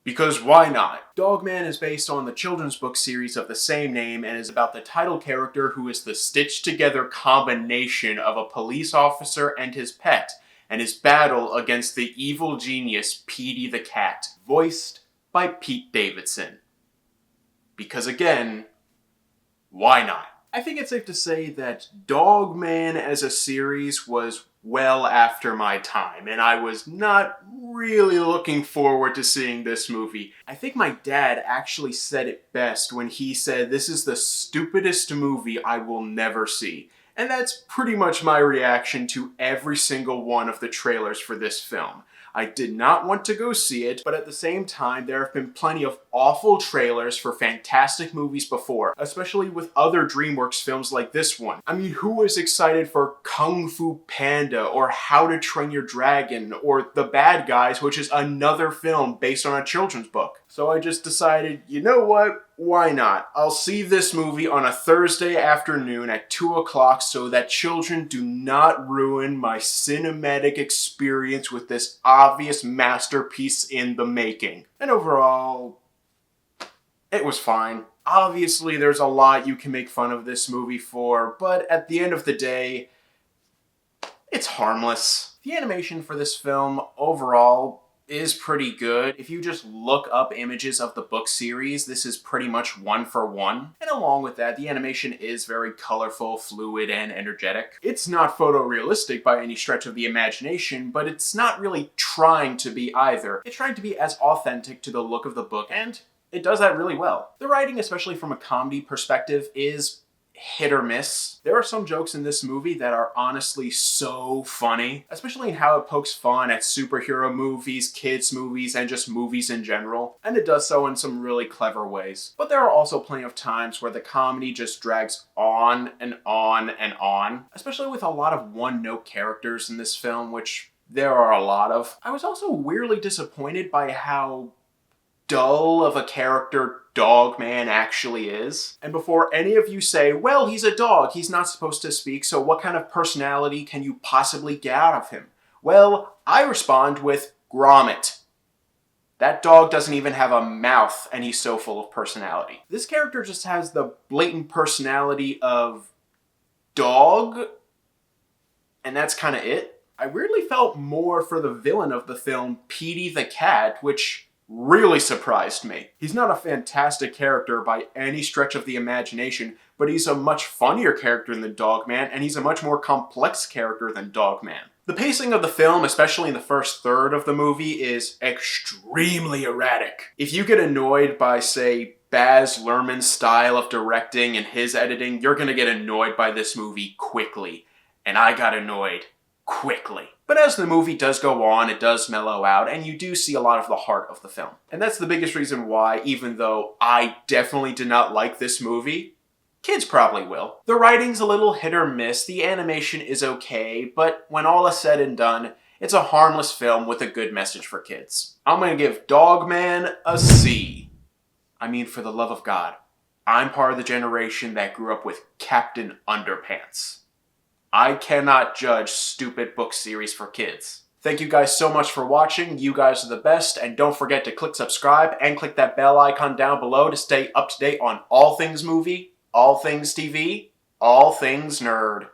Because why not? Dogman is based on the children's book series of the same name and is about the title character who is the stitched-together combination of a police officer and his pet, and his battle against the evil genius Petey the Cat, voiced by Pete Davidson. Because again, why not? I think it's safe to say that Dogman as a series was well after my time, and I was not really looking forward to seeing this movie. I think my dad actually said it best when he said, "This is the stupidest movie I will never see." And that's pretty much my reaction to every single one of the trailers for this film. I did not want to go see it, but at the same time, there have been plenty of awful trailers for fantastic movies before, especially with other DreamWorks films like this one. I mean, who was excited for Kung Fu Panda, or How to Train Your Dragon, or The Bad Guys, which is another film based on a children's book? So I just decided, you know what? Why not? I'll see this movie on a Thursday afternoon at 2 o'clock so that children do not ruin my cinematic experience with this obvious masterpiece in the making. And overall, it was fine. Obviously, there's a lot you can make fun of this movie for, but at the end of the day, it's harmless. The animation for this film overall is pretty good. If you just look up images of the book series, this is pretty much one for one. And along with that, the animation is very colorful, fluid, and energetic. It's not photorealistic by any stretch of the imagination, but it's not really trying to be either. It's trying to be as authentic to the look of the book, and it does that really well. The writing, especially from a comedy perspective, is hit or miss. There are some jokes in this movie that are honestly so funny, especially in how it pokes fun at superhero movies, kids movies, and just movies in general, and it does so in some really clever ways. But there are also plenty of times where the comedy just drags on and on and on, especially with a lot of one-note characters in this film, which there are a lot of. I was also weirdly disappointed by how dull of a character Dogman actually is. And before any of you say, well, he's a dog, he's not supposed to speak, so what kind of personality can you possibly get out of him? Well, I respond with Gromit. That dog doesn't even have a mouth, and he's so full of personality. This character just has the blatant personality of dog, and that's kind of it. I weirdly felt more for the villain of the film, Petey the Cat, which really surprised me. He's not a fantastic character by any stretch of the imagination, but he's a much funnier character than Dogman, and he's a much more complex character than Dogman. The pacing of the film, especially in the first third of the movie, is extremely erratic. If you get annoyed by, say, Baz Luhrmann's style of directing and his editing, you're gonna get annoyed by this movie quickly. And I got annoyed quickly. But as the movie does go on, it does mellow out, and you do see a lot of the heart of the film. And that's the biggest reason why, even though I definitely did not like this movie, kids probably will. The writing's a little hit or miss, the animation is okay, but when all is said and done, it's a harmless film with a good message for kids. I'm gonna give Dogman a C. I mean, for the love of God, I'm part of the generation that grew up with Captain Underpants. I cannot judge stupid book series for kids. Thank you guys so much for watching. You guys are the best, and don't forget to click subscribe and click that bell icon down below to stay up to date on all things movie, all things TV, all things nerd.